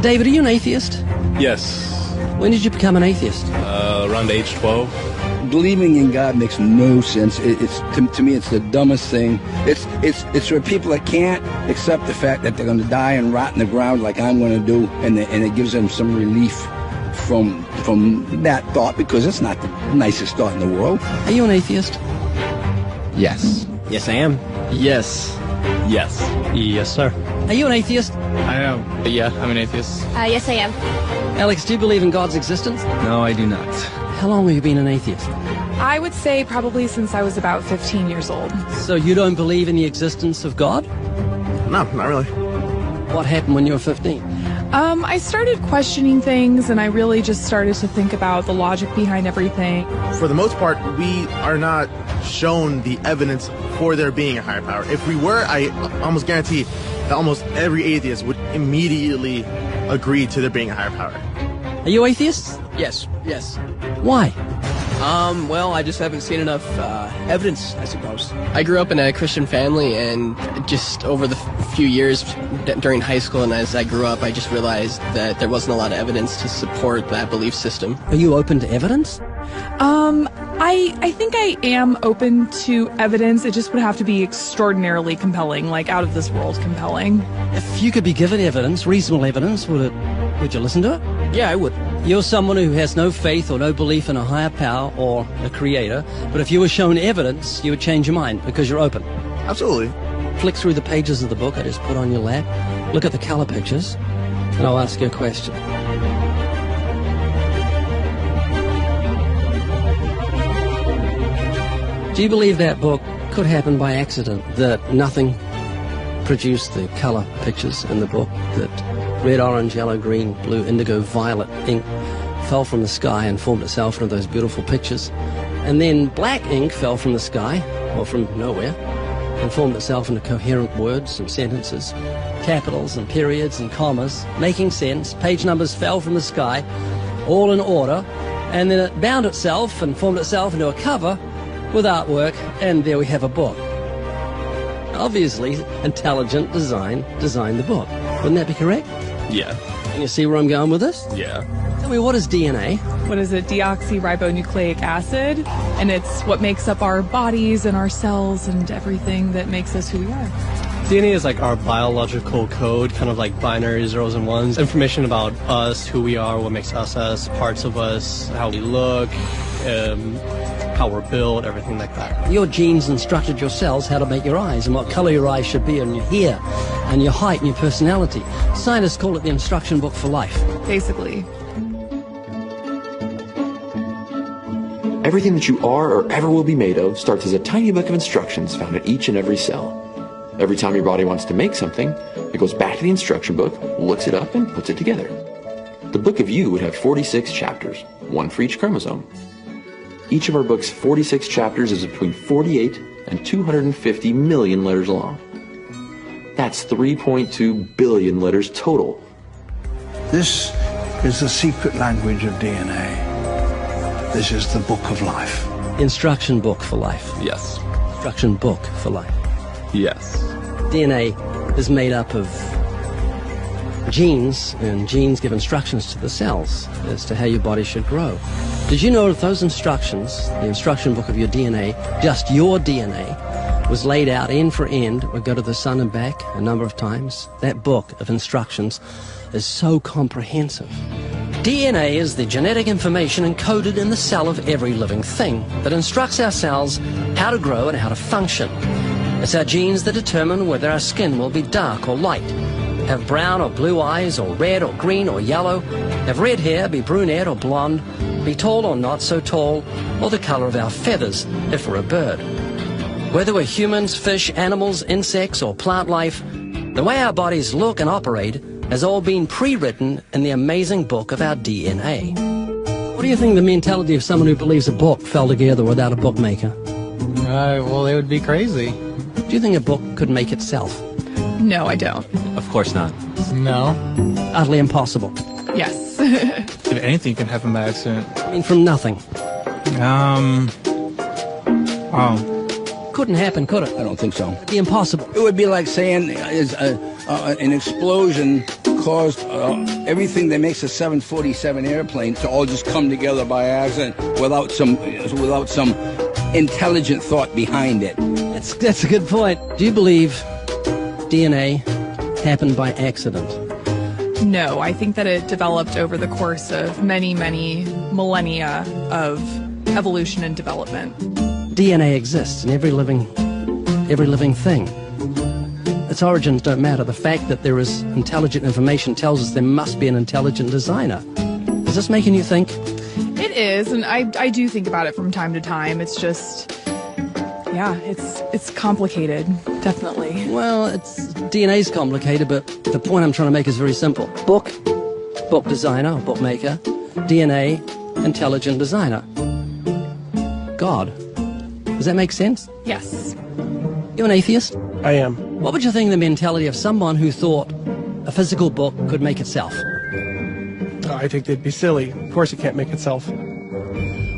David, are you an atheist? Yes. When did you become an atheist? Around age 12. Believing in God makes no sense. It's to me, it's the dumbest thing. It's for people that can't accept the fact that they're going to die and rot in the ground like I'm going to do, and it gives them some relief from that thought, because it's not the nicest thought in the world. Are you an atheist? Yes. Yes, I am. Yes. Yes. Yes, sir. Are you an atheist? I am. Yeah, I'm an atheist. Yes, I am. Alex, do you believe in God's existence? No, I do not. How long have you been an atheist? I would say probably since I was about 15 years old. So you don't believe in the existence of God? No, not really. What happened when you were 15? I started questioning things, and I really just started to think about the logic behind everything. For the most part, we are not shown the evidence for there being a higher power. If we were, I almost guarantee that almost every atheist would immediately agree to there being a higher power. Are you atheists? Yes. Why? Well, I just haven't seen enough evidence, I suppose. I grew up in a Christian family, and just over the few years during high school and as I grew up, I just realized that there wasn't a lot of evidence to support that belief system. Are you open to evidence? I think I am open to evidence. It just would have to be extraordinarily compelling, like out of this world compelling. If you could be given evidence, reasonable evidence, would you listen to it? Yeah, I would. You're someone who has no faith or no belief in a higher power or a creator, but if you were shown evidence, you would change your mind because you're open. Absolutely. Flick through the pages of the book I just put on your lap, look at the color pictures, and I'll ask you a question. Do you believe that book could happen by accident, that nothing produced the color pictures in the book, that red, orange, yellow, green, blue, indigo, violet ink fell from the sky and formed itself into those beautiful pictures, and then black ink fell from the sky, or from nowhere, and formed itself into coherent words and sentences, capitals and periods and commas, making sense, page numbers fell from the sky, all in order, and then it bound itself and formed itself into a cover with artwork, and there we have a book. Obviously, intelligent design designed the book. Wouldn't that be correct? Yeah. Can you see where I'm going with this? Yeah. Tell me, what is DNA? What is it? Deoxyribonucleic acid. And it's what makes up our bodies and our cells and everything that makes us who we are. DNA is like our biological code, kind of like binary zeros and ones. Information about us, who we are, what makes us us, parts of us, how we look, how we're built, everything like that. Your genes instructed your cells how to make your eyes and what color your eyes should be, and your hair and your height and your personality. Scientists call it the instruction book for life. Basically. Everything that you are or ever will be made of starts as a tiny book of instructions found in each and every cell. Every time your body wants to make something, it goes back to the instruction book, looks it up, and puts it together. The book of you would have 46 chapters, one for each chromosome. Each of our book's 46 chapters is between 48 and 250 million letters long. That's 3.2 billion letters total. This is the secret language of DNA. This is the book of life. Instruction book for life. Yes. Instruction book for life. Yes. DNA is made up of genes, and genes give instructions to the cells as to how your body should grow. Did you know that those instructions, the instruction book of your DNA, just your DNA, was laid out end for end, would go to the sun and back a number of times? That book of instructions is so comprehensive. DNA is the genetic information encoded in the cell of every living thing that instructs our cells how to grow and how to function. It's our genes that determine whether our skin will be dark or light, have brown or blue eyes, or red or green or yellow, have red hair, be brunette or blonde, be tall or not so tall, or the color of our feathers if we're a bird. Whether we're humans, fish, animals, insects, or plant life, the way our bodies look and operate has all been pre-written in the amazing book of our DNA. What do you think the mentality of someone who believes a book fell together without a bookmaker? Well, they would be crazy. Do you think a book could make itself? No, I don't. Of course not. No. Utterly impossible. Yes. If anything can happen by accident. I mean, from nothing. Couldn't happen, could it? I don't think so. It'd be impossible. It would be like saying an explosion caused everything that makes a 747 airplane to all just come together by accident without some intelligent thought behind it. That's a good point. Do you believe DNA happened by accident? No, I think that it developed over the course of many, many millennia of evolution and development. DNA exists in every living thing. Its origins don't matter. The fact that there is intelligent information tells us there must be an intelligent designer. Is this making you think? It is, and I do think about it from time to time. It's just, yeah, it's complicated, definitely. Well, DNA's complicated, but the point I'm trying to make is very simple. Book designer, bookmaker, DNA, intelligent designer. God. Does that make sense? Yes. You an atheist? I am. What would you think of the mentality of someone who thought a physical book could make itself? I think they'd be silly. Of course it can't make itself.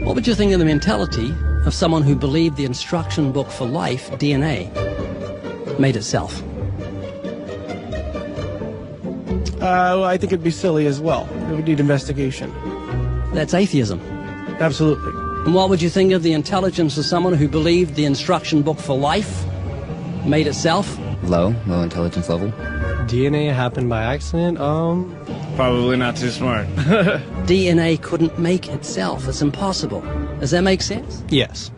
What would you think of the mentality of someone who believed the instruction book for life, DNA, made itself? I think it'd be silly as well. It would need investigation. That's atheism. Absolutely. And what would you think of the intelligence of someone who believed the instruction book for life made itself? Low intelligence level. DNA happened by accident? Probably not too smart. DNA couldn't make itself. It's impossible. Does that make sense? Yes.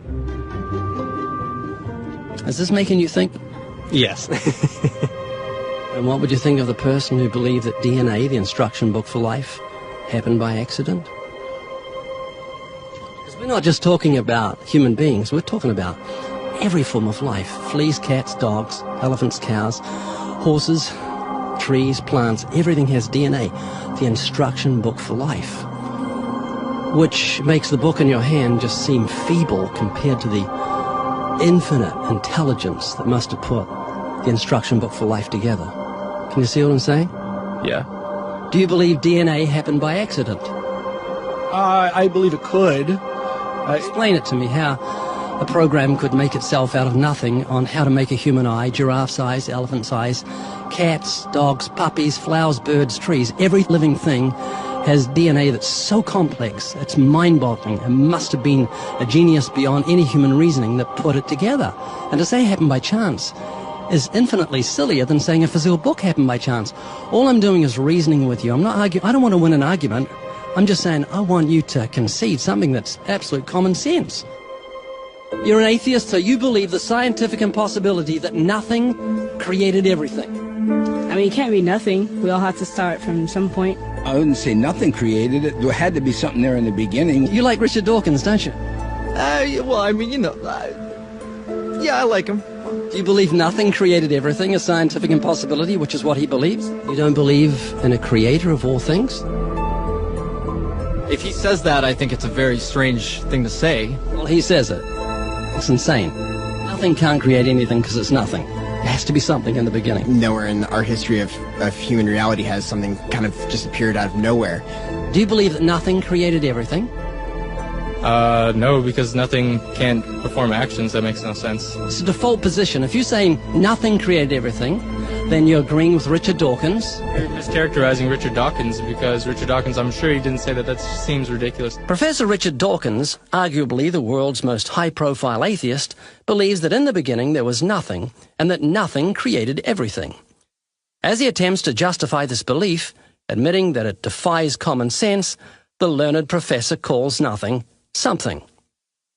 Is this making you think? Yes. And what would you think of the person who believed that DNA, the instruction book for life, happened by accident? Because we're not just talking about human beings, we're talking about every form of life. Fleas, cats, dogs, elephants, cows, horses, trees, plants, everything has DNA, the instruction book for life, which makes the book in your hand just seem feeble compared to the infinite intelligence that must have put the instruction book for life together. Can you see what I'm saying? Yeah. Do you believe DNA happened by accident? I believe it could. Explain it to me, how a program could make itself out of nothing on how to make a human eye, giraffe's eyes, elephant's eyes, cats, dogs, puppies, flowers, birds, trees. Every living thing has DNA that's so complex, it's mind-boggling. It must have been a genius beyond any human reasoning that put it together. And to say it happened by chance is infinitely sillier than saying a physical book happened by chance. All I'm doing is reasoning with you. I'm not arguing. I don't want to win an argument. I'm just saying I want you to concede something that's absolute common sense. You're an atheist, so you believe the scientific impossibility that nothing created everything. I mean, it can't be nothing. We all have to start from some point. I wouldn't say nothing created it. There had to be something there in the beginning. You like Richard Dawkins, don't you? Well, I mean, yeah, I like him. Do you believe nothing created everything, a scientific impossibility, which is what he believes? You don't believe in a creator of all things? If he says that, I think it's a very strange thing to say. Well, he says it. It's insane. Nothing can't create anything because it's nothing. There has to be something in the beginning. Nowhere in our history of human reality has something kind of just appeared out of nowhere. Do you believe that nothing created everything? No, because nothing can perform actions. That makes no sense. It's a default position. If you're saying nothing created everything, then you're agreeing with Richard Dawkins. You're mischaracterizing Richard Dawkins, because Richard Dawkins, I'm sure he didn't say that. That seems ridiculous. Professor Richard Dawkins, arguably the world's most high-profile atheist, believes that in the beginning there was nothing, and that nothing created everything. As he attempts to justify this belief, admitting that it defies common sense, the learned professor calls nothing something.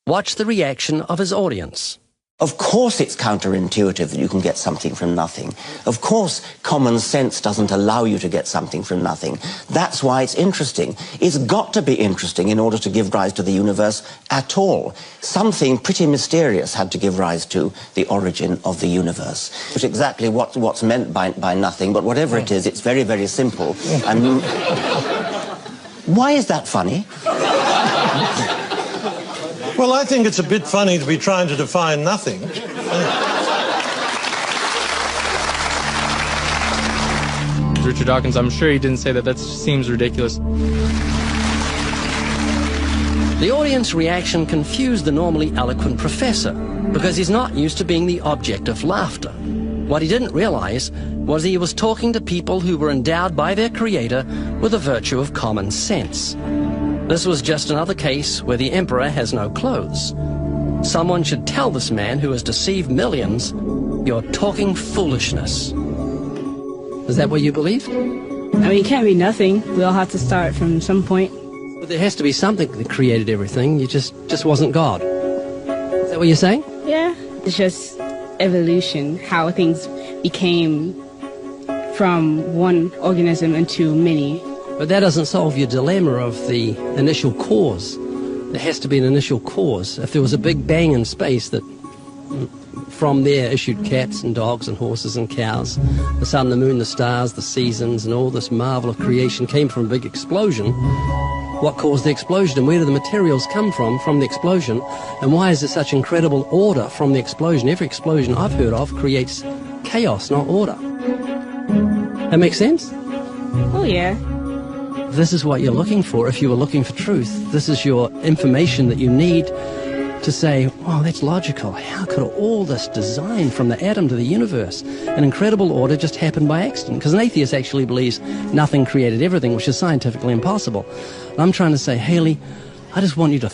Watch the reaction of his audience. Of course it's counterintuitive that you can get something from nothing. Of course common sense doesn't allow you to get something from nothing. That's why it's interesting. It's got to be interesting in order to give rise to the universe at all. Something pretty mysterious had to give rise to the origin of the universe. Which exactly what's meant by nothing, but whatever it is, it's very, very simple. And why is that funny? Well, I think it's a bit funny to be trying to define nothing. Richard Dawkins, I'm sure he didn't say that. That seems ridiculous. The audience reaction confused the normally eloquent professor because he's not used to being the object of laughter. What he didn't realize was he was talking to people who were endowed by their creator with the virtue of common sense. This was just another case where the emperor has no clothes. Someone should tell this man who has deceived millions, "You're talking foolishness." Is that what you believe? I mean, it can't be nothing. We all have to start from some point. But there has to be something that created everything. You just wasn't God. Is that what you're saying? Yeah. It's just evolution, how things became from one organism into many. But that doesn't solve your dilemma of the initial cause. There has to be an initial cause. If there was a big bang in space that from there issued cats and dogs and horses and cows, the sun, the moon, the stars, the seasons, and all this marvel of creation came from a big explosion, what caused the explosion, and where do the materials come from the explosion, and why is there such incredible order from the explosion? Every explosion I've heard of creates chaos, not order. That makes sense? Oh, yeah. This is what you're looking for if you were looking for truth. This is your information that you need to say, wow, that's logical. How could all this design from the atom to the universe, an incredible order, just happen by accident? Because an atheist actually believes nothing created everything, which is scientifically impossible. I'm trying to say, Haley, I just want you to